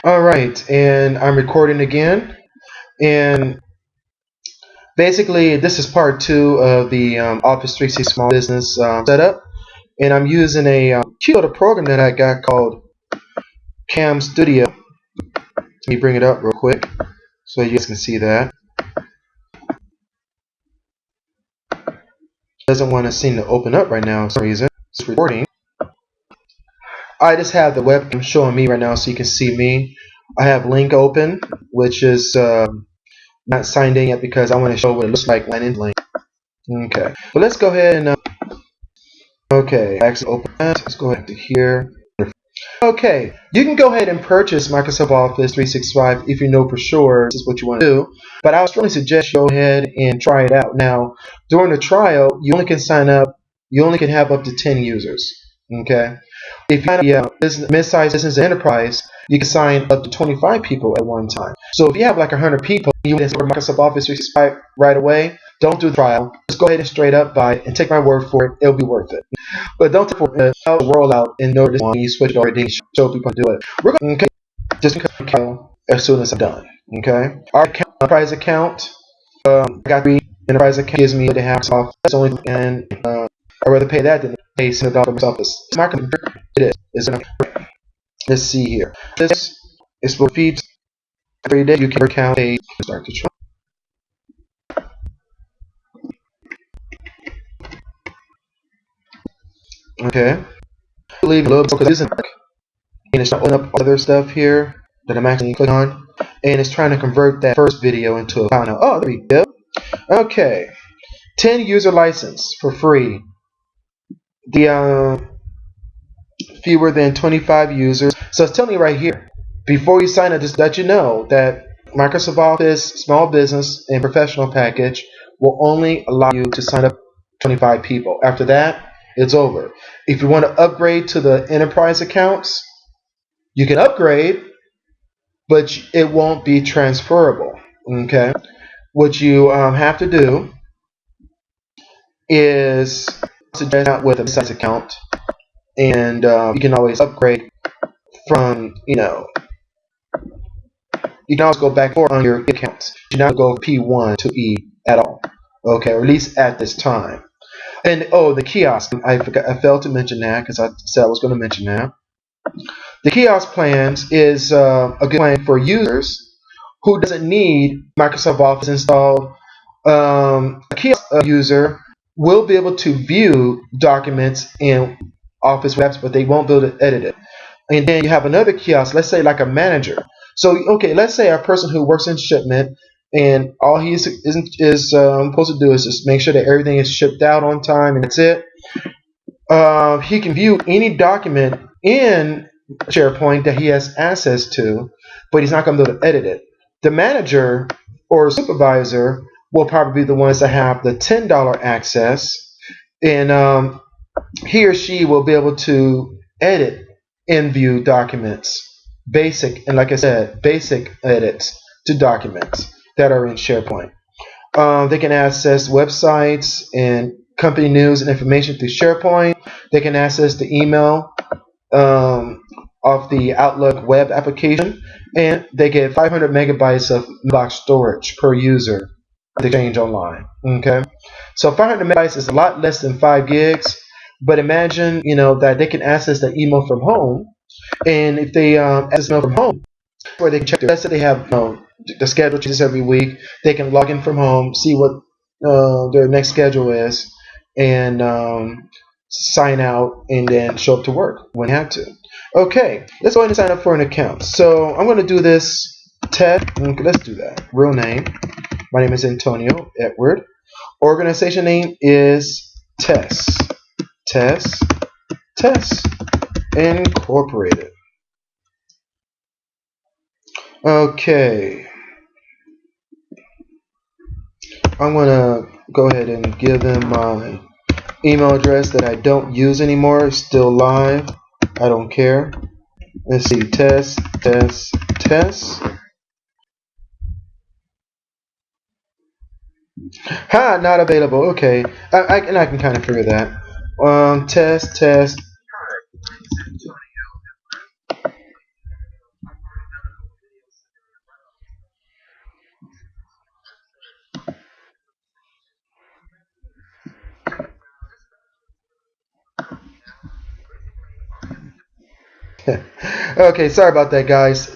All right, and I'm recording again. And basically, this is part two of the Office 360 Small Business setup. And I'm using a cute little program that I got called Cam Studio. Let me bring it up real quick so you guys can see that. Doesn't want to seem to open up right now for some reason. It's recording. I just have the webcam showing me right now so you can see me. I have link open, which is not signed in yet because I want to show what it looks like when in link. Okay, but let's go ahead and okay, actually open that. Let's go ahead to here. Okay, you can go ahead and purchase Microsoft Office 365 if you know for sure this is what you want to do. But I would strongly suggest you go ahead and try it out. Now, during the trial, you only can sign up. You only can have up to 10 users. Okay. If you have a mid-sized business or enterprise, you can sign up to 25 people at one time. So if you have like 100 people, you want to start Microsoft Office 365 right away, don't do the trial. Just go ahead and straight up buy it and take my word for it. It'll be worth it. But don't take the rollout and know this one. You switch it already and show people how to do it. We're going to just as soon as I'm done. Okay. Our enterprise account, I got 3 enterprise account gives me the half off. That's only and I'd rather pay that than pay $7 for my office. My computer, it is. Let's see here. This is for feeds every day. You can count a start to try. Okay. Leave a little because it isn't dark. And it's opening up other stuff here that I'm actually clicking on. And it's trying to convert that first video into a file now. Oh, there we go. Okay. 10 user license for free. The fewer than 25 users. So it's telling me right here, before you sign up, just let you know that Microsoft Office Small Business and Professional Package will only allow you to sign up 25 people. After that, it's over. If you want to upgrade to the enterprise accounts, you can upgrade, but it won't be transferable. Okay? What you have to do is suggest out with a size account, and you can always upgrade from, you can always go back and forth on your accounts. You do not go P1 to E at all. Okay, or at least at this time. And oh, the kiosk. I failed to mention that because I said I was going to mention that. The kiosk plans is a good plan for users who doesn't need Microsoft Office installed. A kiosk user will be able to view documents in Office webs, but they won't be able to edit it. And then you have another kiosk, let's say like a manager. So, okay, let's say a person who works in shipment, and all he is supposed to do is just make sure that everything is shipped out on time, and that's it. He can view any document in SharePoint that he has access to, but he's not going to be able to edit it. The manager or supervisor will probably be the ones that have the $10 access, and he or she will be able to edit and view documents. Basic, and like I said, basic edits to documents that are in SharePoint. They can access websites and company news and information through SharePoint. They can access the email of the Outlook web application, and they get 500 megabytes of mailbox storage per user to Exchange Online. Okay, so 500 megabytes is a lot less than 5 gigs, but imagine that they can access the email from home, and if they access email from home, where they can check let's say they have the schedule changes every week, they can log in from home, see what their next schedule is, and sign out, and then show up to work when they have to. Okay, let's go ahead and sign up for an account. So I'm going to do this test. Okay, let's do that. Real name. My name is Antonio Edward. Organization name is Test Incorporated. Okay. I'm going to go ahead and give them my email address that I don't use anymore. It's still live. I don't care. Let's see. Test. Ha, not available. Okay. I can kind of figure that. Test. Okay, sorry about that, guys.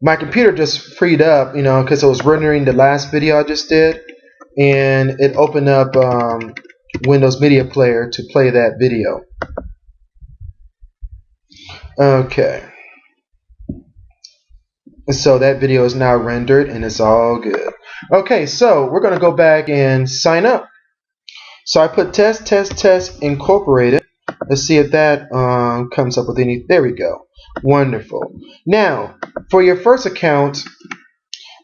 My computer just freed up, because it was rendering the last video I just did, and it opened up Windows Media Player to play that video. Okay, so that video is now rendered and it's all good. Okay, so we're gonna go back and sign up. So I put test incorporated. Let's see if that comes up with any. There we go. Wonderful. Now, for your first account,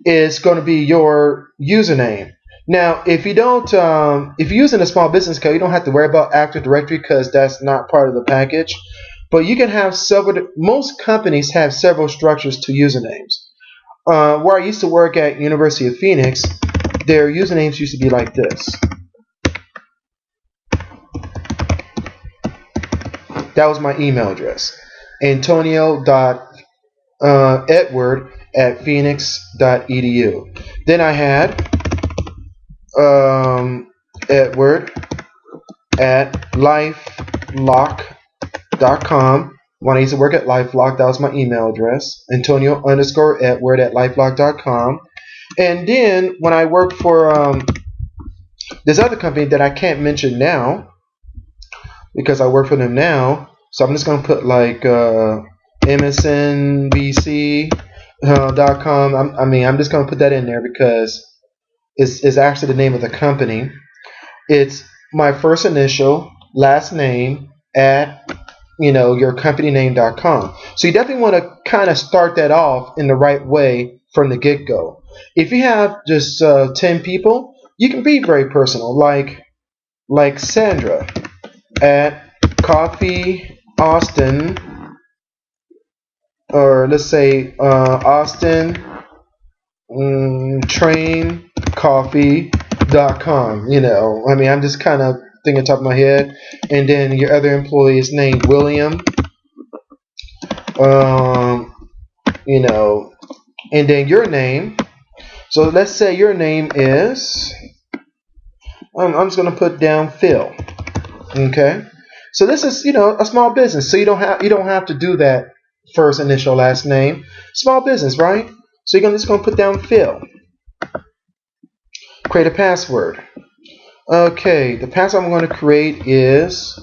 is going to be your username. Now, if you don't, if you're using a small business account, you don't have to worry about Active Directory because that's not part of the package. But you can have several. Most companies have several structures to usernames. Where I used to work at University of Phoenix, their usernames used to be like this. That was my email address. Antonio.edward@phoenix.edu. Then I had Edward@lifelock.com. When I used to work at LifeLock, that was my email address. Antonio_Edward@lifelock.com. And then when I worked for this other company that I can't mention now because I work for them now, so I'm just going to put like msnbc.com. I'm just going to put that in there because it's actually the name of the company. It's my first initial, last name at yourcompanyname.com. So you definitely want to kind of start that off in the right way from the get-go. If you have just 10 people, you can be very personal, like Sandra at Coffee Austin, or let's say Austin Train Coffee.com. I'm just kind of thinking top of my head. And then your other employee is named William. And then your name. So let's say your name is. I'm just gonna put down Phil. Okay. So this is a small business. So you don't have to do that first initial last name. Small business, right? So you're just gonna put down Phil. Create a password. Okay, the password I'm going to create is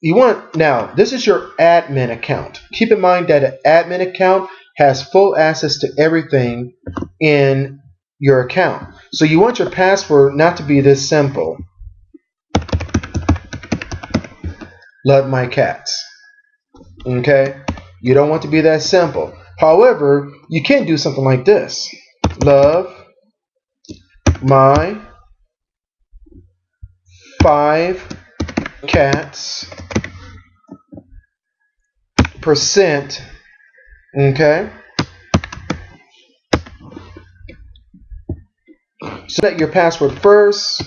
now this is your admin account. Keep in mind that an admin account has full access to everything in your account. So you want your password not to be this simple. Love my cats. Okay? You don't want to be that simple. However, you can do something like this. Love my 5 cats %. Okay? Set your password first.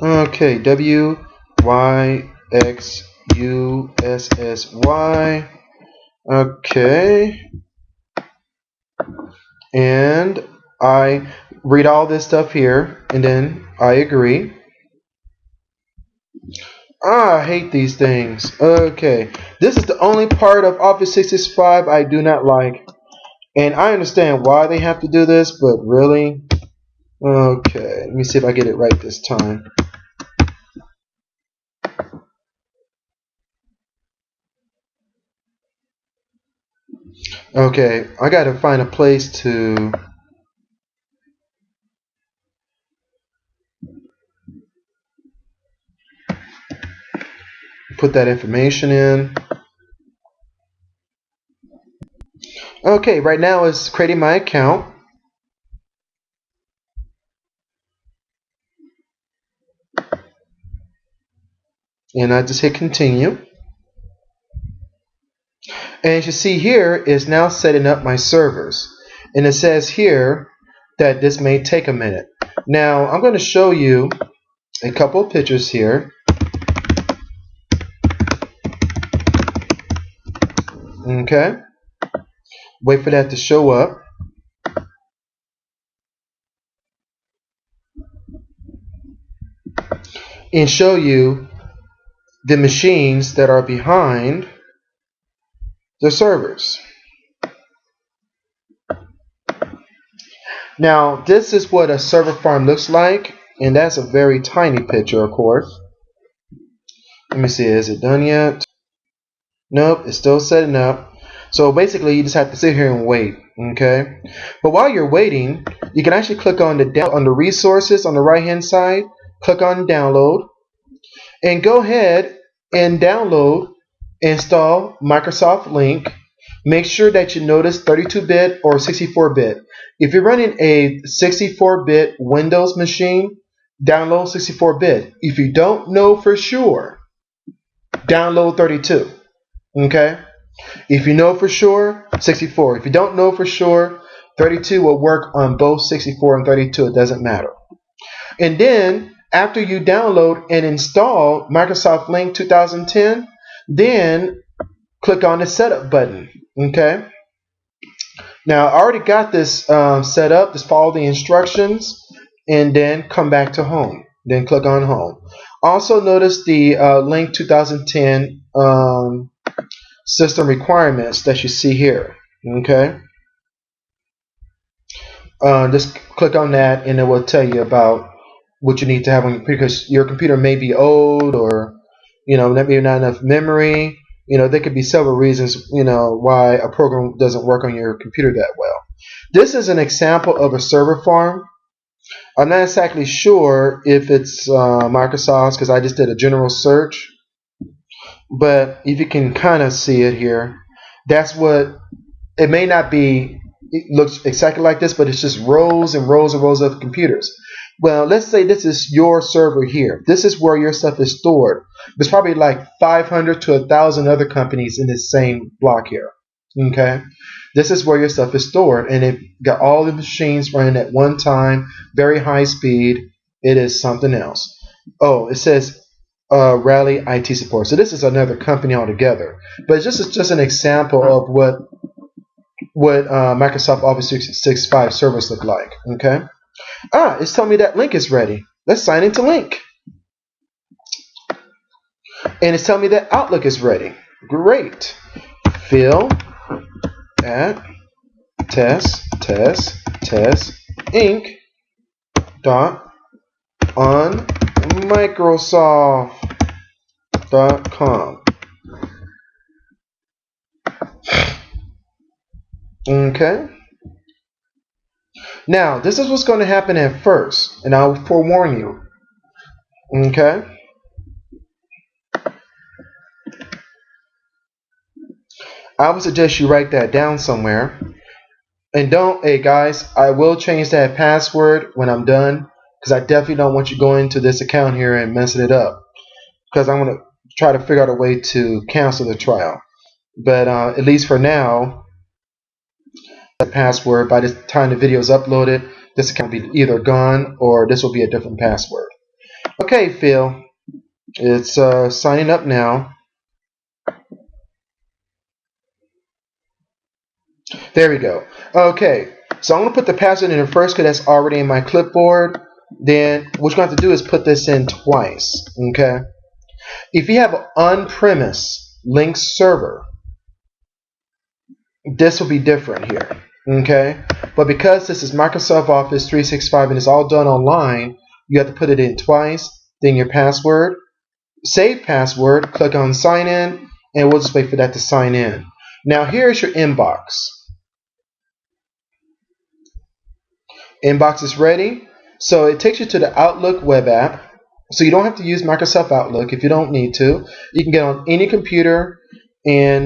Okay, WYXUSSY. Okay. And I read all this stuff here, and then I agree. I hate these things. Okay. This is the only part of Office 365 I do not like. And I understand why they have to do this, but really? Okay. Let me see if I get it right this time. Okay. I got to find a place to put that information in. Okay, right now it's creating my account. And I just hit continue. And as you see here, is now setting up my servers. And it says here that this may take a minute. Now, I'm going to show you a couple of pictures here. Okay. Wait for that to show up. and show you the machines that are behind the servers. Now, this is what a server farm looks like, and that's a very tiny picture, of course. Let me see, is it done yet? Nope, it's still setting up. So basically, you just have to sit here and wait, okay? But while you're waiting, you can actually click on the resources on the right-hand side, click on download, and go ahead and download, install Microsoft Link. Make sure that you notice 32-bit or 64-bit. If you're running a 64-bit Windows machine, download 64-bit. If you don't know for sure, download 32. Okay? If you know for sure, 64. If you don't know for sure, 32 will work on both 64 and 32. It doesn't matter. And then, after you download and install Microsoft Link 2010, then click on the setup button. Okay? Now, I already got this set up. Just follow the instructions and then come back to home. Then click on home. Also, notice the Link 2010 system requirements that you see here. Okay? Just click on that and it will tell you about what you need to have on your computer, because your computer may be old, or maybe not enough memory. There could be several reasons, why a program doesn't work on your computer that well. This is an example of a server farm. I'm not exactly sure if it's Microsoft's, because I just did a general search. But if you can kind of see it here, that's what it may not be. It looks exactly like this, but it's just rows and rows and rows of computers. Well, let's say this is your server here. This is where your stuff is stored. There's probably like 500 to 1,000 other companies in this same block here. Okay, this is where your stuff is stored, and it got all the machines running at one time, very high speed. It is something else. Oh, it says Rally IT support. So this is another company altogether. But this is just an example of what Microsoft Office 365 servers look like. Okay. It's telling me that Link is ready. Let's sign into Link. And it's telling me that Outlook is ready. Great. Fill at test inc dot on Microsoft.com. Okay. Now, this is what's going to happen at first, and I'll forewarn you. Okay. I would suggest you write that down somewhere. And hey guys, I will change that password when I'm done, because I definitely don't want you going to this account here and messing it up, because I'm going to try to figure out a way to cancel the trial. But at least for now, the password, by the time the video is uploaded, this account will be either gone or this will be a different password. Okay, Phil, it's signing up now. There we go. Okay, so I'm going to put the password in first because that's already in my clipboard. Then what you're going to have to do is put this in twice. Okay. If you have an on-premise Link server, this will be different here. Okay. But because this is Microsoft Office 365 and it's all done online, you have to put it in twice. Then your password, save password, click on sign in, and we'll just wait for that to sign in. Now here's your inbox. Inbox is ready. So it takes you to the Outlook web app. So you don't have to use Microsoft Outlook if you don't need to. You can get on any computer, and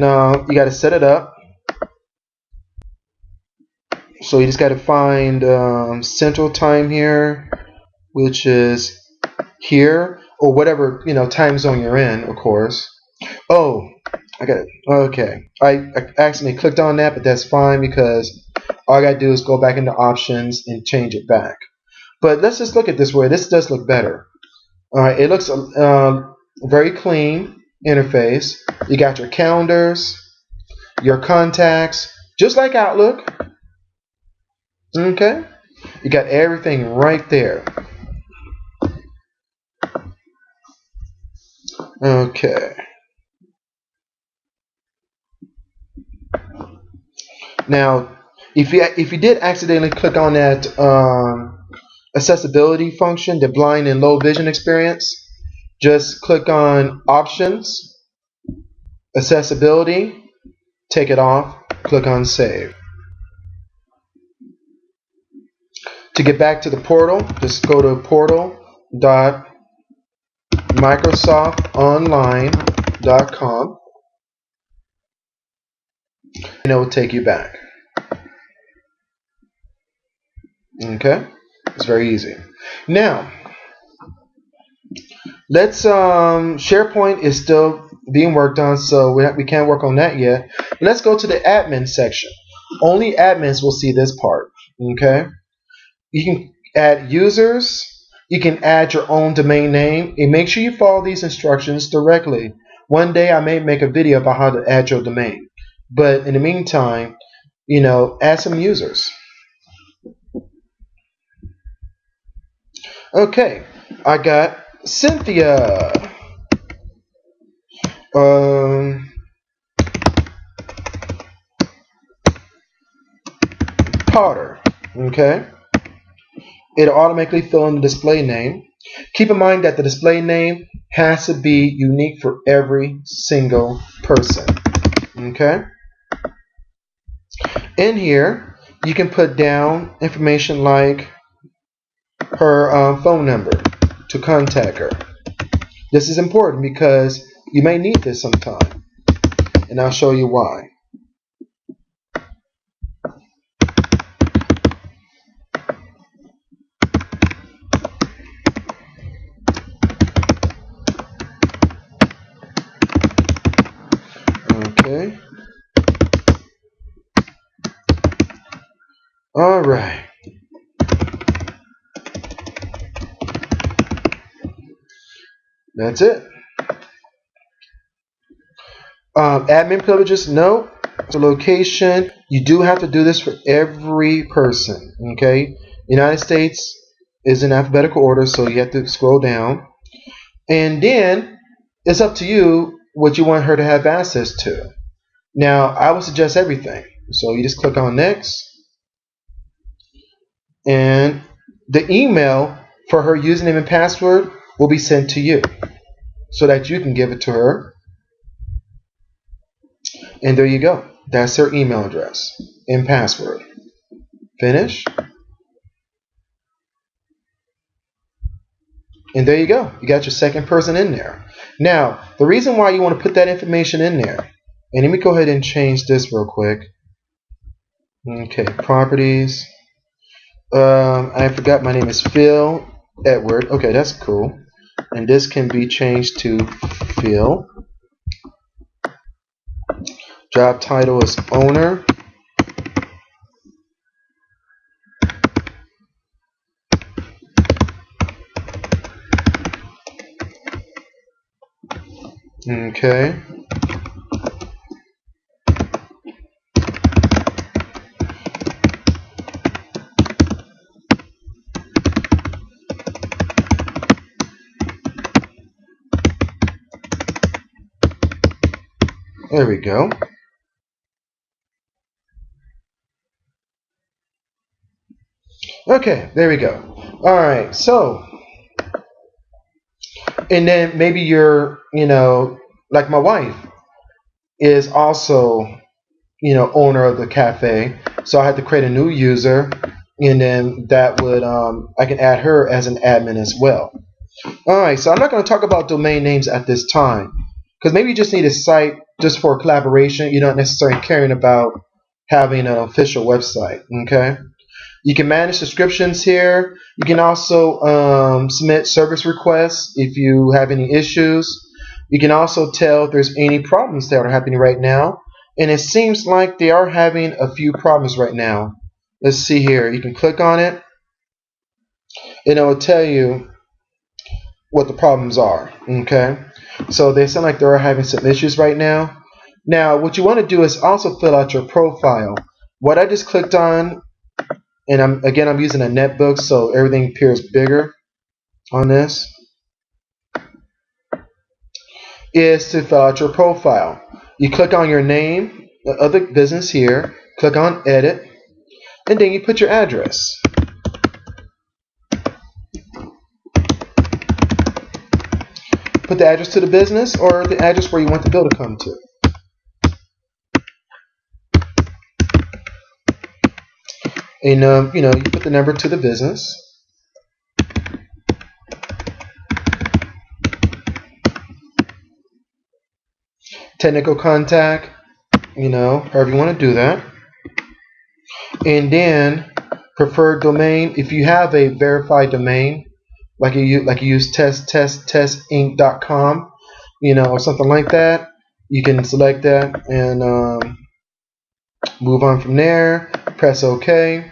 you got to set it up. So you just got to find Central Time here, which is here, or whatever time zone you're in, of course. Oh, I got it. Okay, I accidentally clicked on that, but that's fine because all I got to do is go back into options and change it back. But let's just look at this way. This does look better. All right, it looks very clean interface. You got your calendars, your contacts, just like Outlook. Okay, you got everything right there. Okay. Now, if you did accidentally click on that accessibility function, the blind and low vision experience, just click on Options, Accessibility, take it off, click on Save. To get back to the portal, just go to portal.microsoftonline.com and it will take you back. Okay, it's very easy. Now, let's SharePoint is still being worked on, so we can't work on that yet. Let's go to the admin section. Only admins will see this part. Okay, you can add users. You can add your own domain name, and make sure you follow these instructions directly. One day I may make a video about how to add your domain, but in the meantime, add some users. Okay, I got Cynthia. Potter. Okay, it'll automatically fill in the display name. Keep in mind that the display name has to be unique for every single person. Okay, in here you can put down information like her phone number to contact her. This is important because you may need this sometime, and I'll show you why. Okay. All right. That's it. Admin privileges, no. The location, you do have to do this for every person. Okay. United States is in alphabetical order, so you have to scroll down. And then it's up to you what you want her to have access to. Now, I would suggest everything. So you just click on Next. And the email for her username and password will be sent to you so that you can give it to her. And there you go. That's her email address and password. Finish. And there you go. You got your second person in there. Now, the reason why you want to put that information in there, and let me go ahead and change this real quick. Okay, properties. I forgot my name is Phil Edward. Okay, that's cool. And this can be changed to Phil. Job title is owner. Okay. There we go. Okay, there we go. All right, so, and then maybe you're, like my wife is also, owner of the cafe. So I had to create a new user, and then that would, I can add her as an admin as well. All right, so I'm not going to talk about domain names at this time because maybe you just need a site just for collaboration. You're not necessarily caring about having an official website. Okay. You can manage subscriptions here. You can also submit service requests if you have any issues. You can also tell if there's any problems that are happening right now. And it seems like they are having a few problems right now. Let's see here. You can click on it, and it will tell you what the problems are. Okay. So they sound like they're having some issues right now. Now, what you want to do is also fill out your profile. What I just clicked on, and I'm using a netbook, so everything appears bigger on this. is to fill out your profile. You click on your name of the business here, click on edit, and then you put your address. Put the address to the business or the address where you want the bill to come to. And you put the number to the business. Technical contact, however you want to do that. And then preferred domain. If you have a verified domain, like you use testinc.com, or something like that, you can select that and move on from there. Press OK.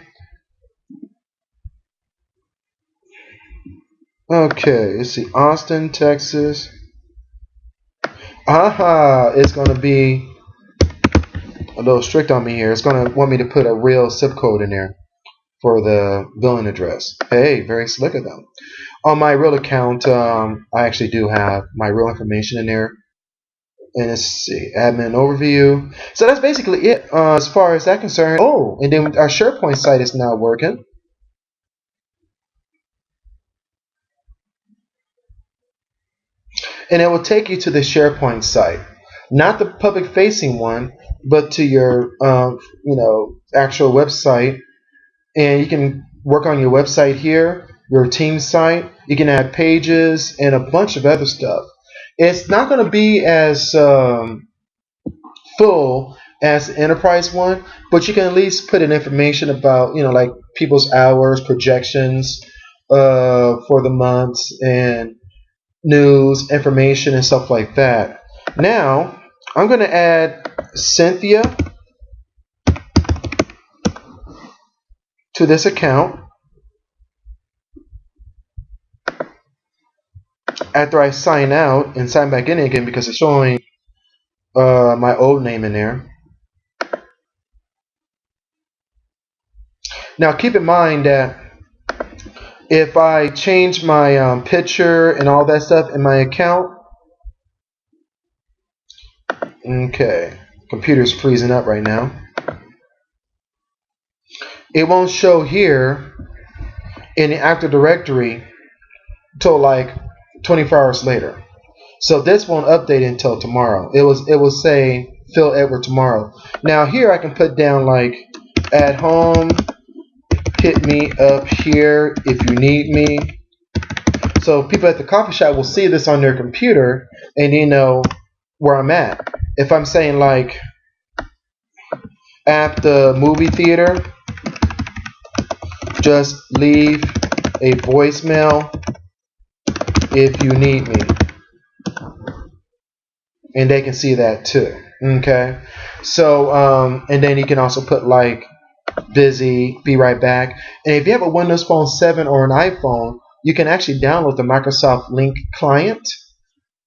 Okay, let's see, Austin, Texas. It's going to be a little strict on me here. It's going to want me to put a real zip code in there for the billing address. Hey, very slick of them. On my real account, I actually do have my real information in there. And let's see, admin overview. So that's basically it as far as that concerned. Oh, and then our SharePoint site is now working. And it will take you to the SharePoint site, not the public-facing one, but to your actual website. And you can work on your website here, your team site. You can add pages and a bunch of other stuff. It's not going to be as full as the enterprise one, but you can at least put in information about like people's hours, projections for the months, and news, information, and stuff like that. Now, I'm going to add Cynthia to this account. After I sign out and sign back in again because it's showing my old name in there. Now, keep in mind that if I change my picture and all that stuff in my account, okay, computer's freezing up right now. It won't show here in the Active Directory until like 24 hours later. So this won't update until tomorrow. It will say Phil Edward tomorrow. Now here I can put down like at home, hit me up here if you need me. So people at the coffee shop will see this on their computer and they know where I'm at. If I'm saying like at the movie theater, just leave a voicemail if you need me. And they can see that too. Okay. So and then you can also put like busy, be right back. And if you have a Windows Phone 7 or an iPhone, you can actually download the Microsoft Link client,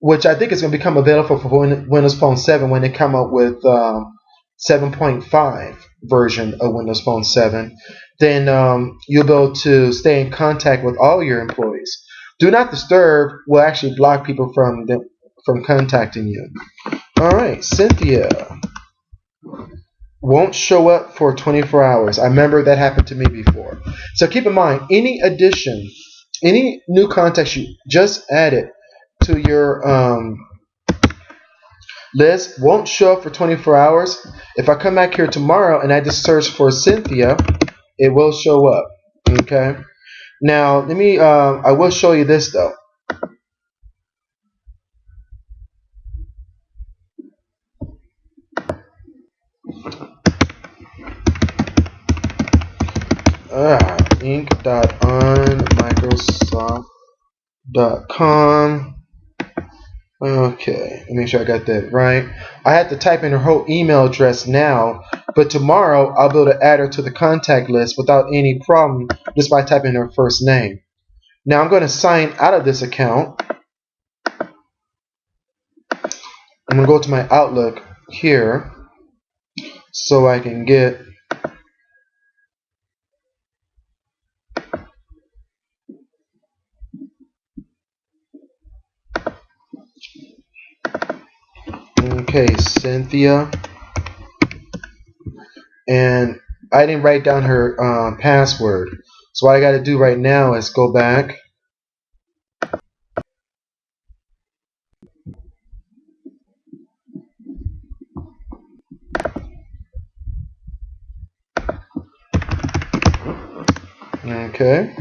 which I think is going to become available for Windows Phone 7 when they come up with 7.5 version of Windows Phone 7. Then you'll be able to stay in contact with all your employees. Do Not Disturb will actually block people from contacting you. All right, Cynthia won't show up for 24 hours. I remember that happened to me before. So keep in mind, any addition, any new contacts you just added to your list won't show up for 24 hours. If I come back here tomorrow and I just search for Cynthia, it will show up. Okay. Now let me. I will show you this though. inc.onmicrosoft.com. Okay, let me make sure I got that right. I had to type in her whole email address now, but tomorrow I'll be able to add her to the contact list without any problem just by typing her first name. Now I'm going to sign out of this account. I'm going to go to my Outlook here so I can get Okay, Cynthia. And I didn't write down her password. So what I got to do right now is go back. Okay.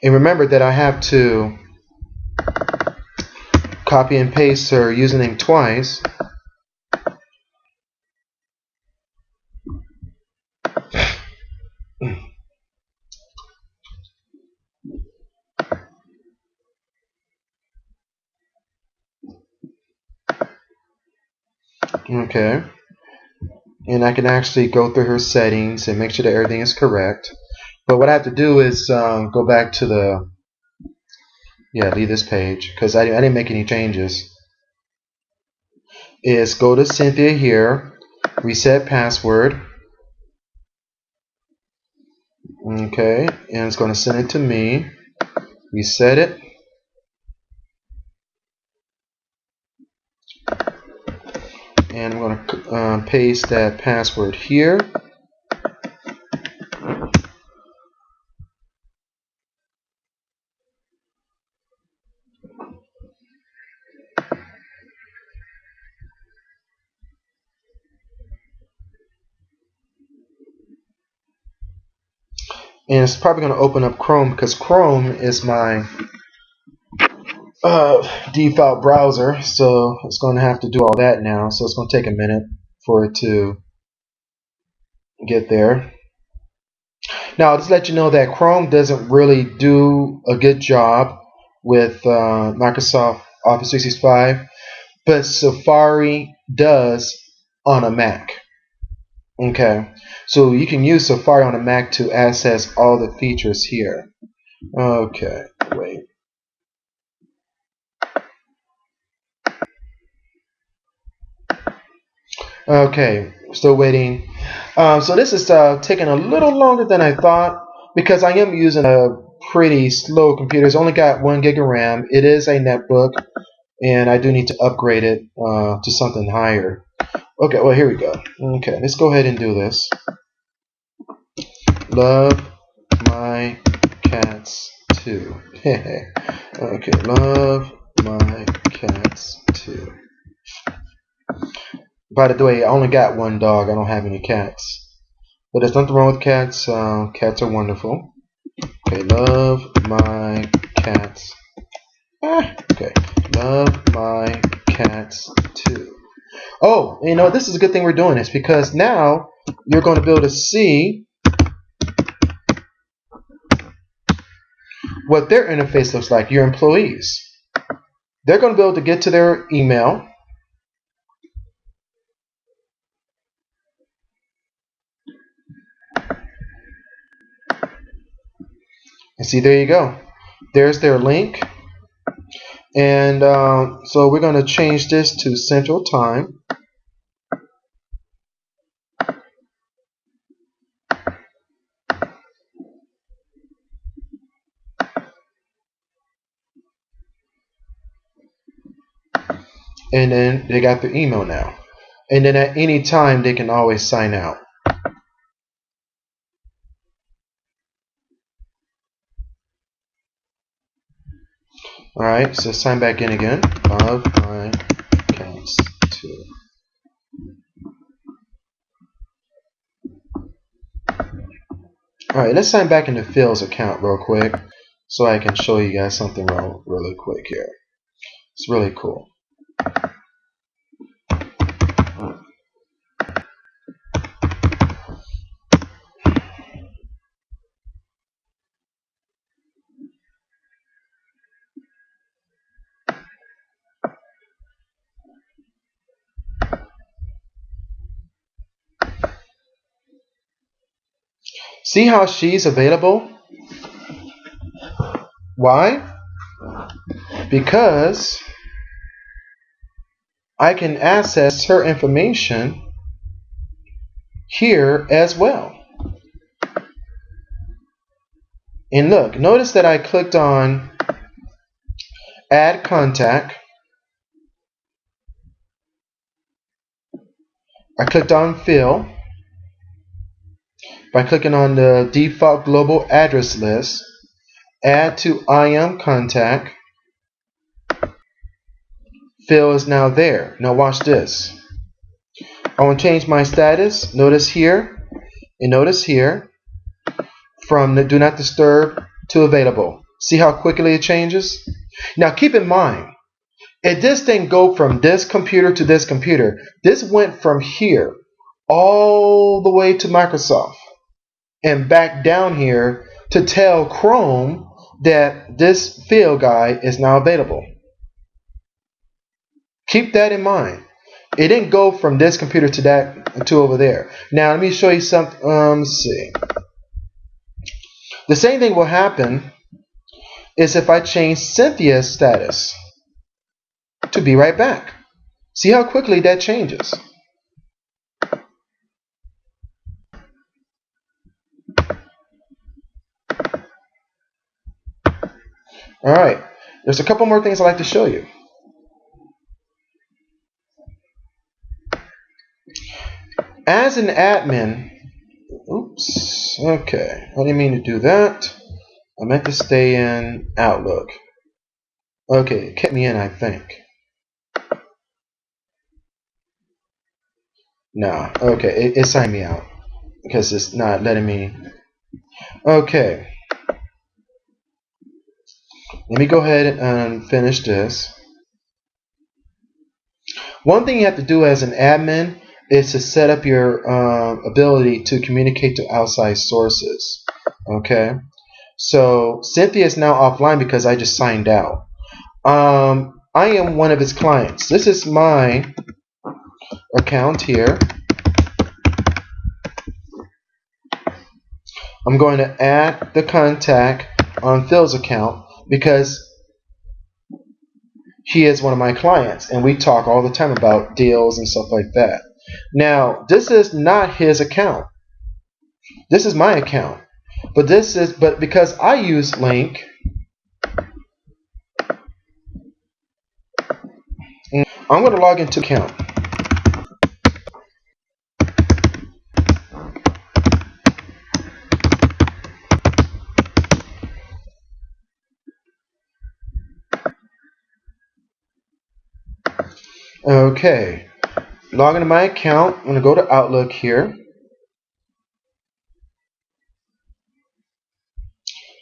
And remember that I have to copy and paste her username twice. Okay. And I can actually go through her settings and make sure that everything is correct. But what I have to do is go back to the, leave this page because I didn't make any changes. Is go to Cynthia here, reset password. Okay, and it's going to send it to me. Reset it. And I'm going to paste that password here. And it's probably going to open up Chrome because Chrome is my default browser. So it's going to have to do all that now. So it's going to take a minute for it to get there. Now, I'll just let you know that Chrome doesn't really do a good job with Microsoft Office 365, but Safari does on a Mac. Okay, so you can use Safari on a Mac to access all the features here. Okay, wait. Okay, still waiting. So this is taking a little longer than I thought because I am using a pretty slow computer. It's only got 1 gig of RAM. It is a netbook, and I do need to upgrade it to something higher. Okay, well, here we go. Okay, let's go ahead and do this. Love my cats too. Okay, love my cats too. By the way, I only got 1 dog. I don't have any cats. But there's nothing wrong with cats. Cats are wonderful. Okay, love my cats. Okay, love my cats too. Oh, you know, this is a good thing we're doing this because now you're going to be able to see what their interface looks like, your employees. They're going to be able to get to their email. And see, there you go. There's their link. And so we're going to change this to Central Time. And then they got their email now. And then at any time, they can always sign out. Alright, so sign back in again. Love my cats too. Alright, let's sign back into Phil's account real quick so I can show you guys something really quick here. It's really cool. See how she's available? Why? Because I can access her information here as well. And look, notice that I clicked on Add Contact, I clicked on Fill by clicking on the default global address list. Add to IM contact. Fill is now there. Now watch this. I want to change my status. Notice here and notice here from the Do Not Disturb to Available. See how quickly it changes? Now keep in mind, this didn't go from this computer to this computer. This went from here all the way to Microsoft and back down here to tell Chrome that this field guide is now available. Keep that in mind. It didn't go from this computer to that to over there. Now let me show you something. Let's see. The same thing will happen is if I change Cynthia's status to be right back. See how quickly that changes. Alright, there's a couple more things I'd like to show you. As an admin, oops, okay, I didn't mean to do that. I meant to stay in Outlook. Okay, it kept me in, I think. No, okay, it signed me out because it's not letting me. Okay, let me go ahead and finish this. One thing you have to do as an admin is to set up your ability to communicate to outside sources. Okay, so Cynthia is now offline because I just signed out. I am one of his clients. This is my account here. I'm going to add the contact on Phil's account because he is one of my clients and we talk all the time about deals and stuff like that. Now, this is not his account. This is my account. But because I use Link, I'm going to log into account. Okay, log into my account. I'm going to go to Outlook here.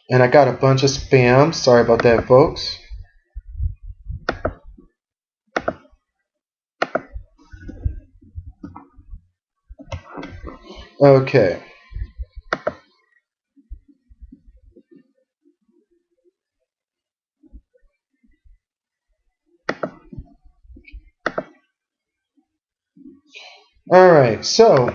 And I got a bunch of spam. Sorry about that, folks. Okay. Alright, so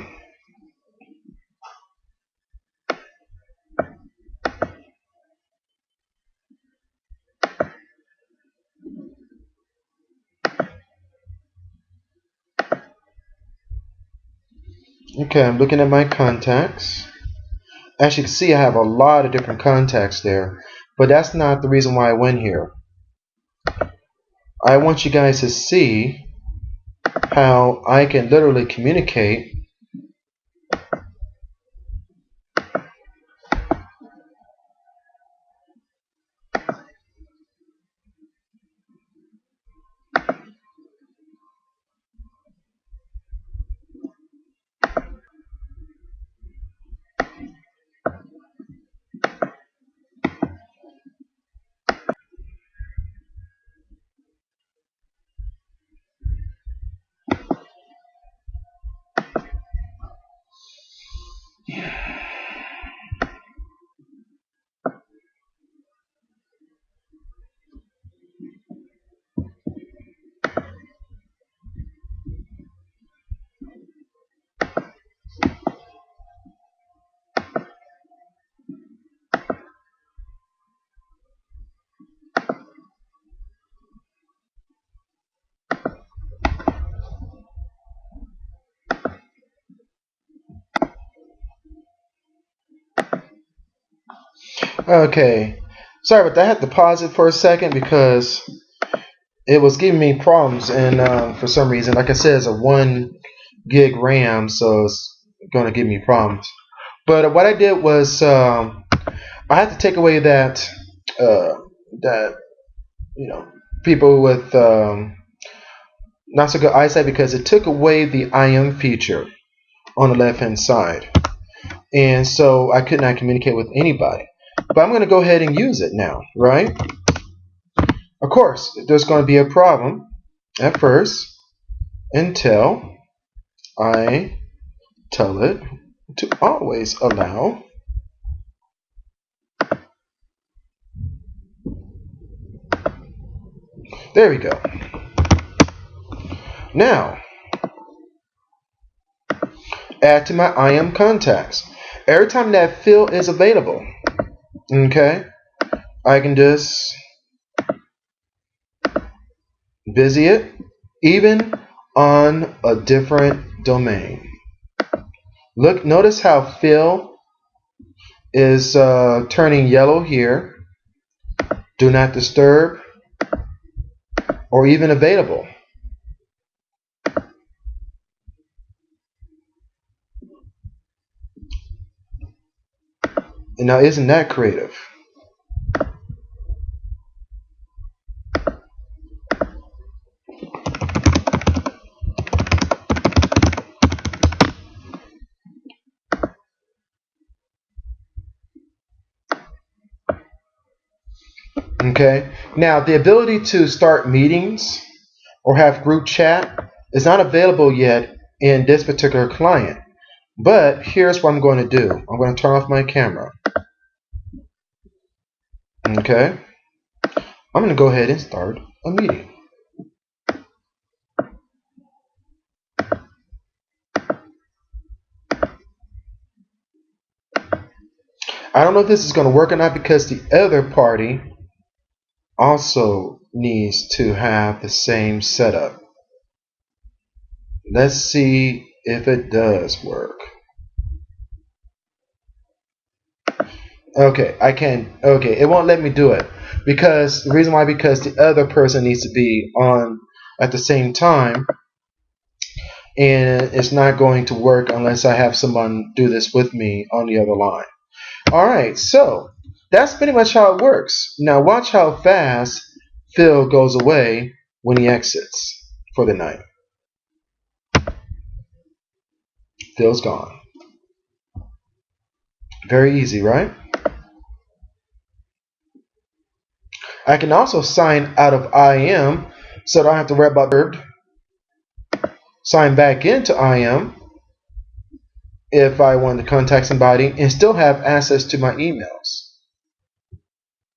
okay, I'm looking at my contacts. As you can see, I have a lot of different contacts there, but that's not the reason why I went here. I want you guys to see how I can literally communicate Okay, sorry about that. I had to pause it for a second because it was giving me problems, and for some reason, like I said, it's a one gig RAM, so it's going to give me problems. But what I did was I had to take away that that people with not so good eyesight, because it took away the IM feature on the left hand side, and so I could not communicate with anybody. But I'm going to go ahead and use it now, right? Of course, there's going to be a problem at first until I tell it to always allow there we go. Now add to my IM contacts. Every time that field is available, okay, I can just busy it, even on a different domain. Look, notice how fill is turning yellow here. Do not disturb, or even available. And now, isn't that creative? Okay. Now, the ability to start meetings or have group chat is not available yet in this particular client. But here's what I'm going to do. I'm going to turn off my camera. Okay. I'm going to go ahead and start a meeting. I don't know if this is going to work or not, because the other party also needs to have the same setup. Let's see if it does work. Okay, I can. Okay, it won't let me do it, because the reason why, because the other person needs to be on at the same time, and it's not going to work unless I have someone do this with me on the other line. Alright, so that's pretty much how it works. Now watch how fast Phil goes away when he exits for the night. Phil's gone. Very easy, right? I can also sign out of IM, so I don't have to worry about it. Sign back into IM if I want to contact somebody and still have access to my emails.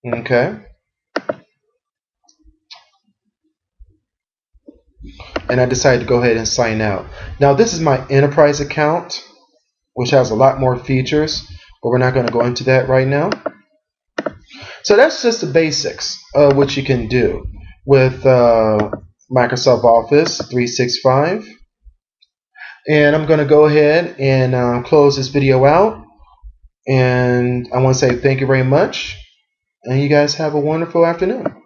Okay. And I decided to go ahead and sign out. Now this is my enterprise account, which has a lot more features, but we're not going to go into that right now. So that's just the basics of what you can do with Microsoft Office 365. And I'm going to go ahead and close this video out. And I want to say thank you very much. And you guys have a wonderful afternoon.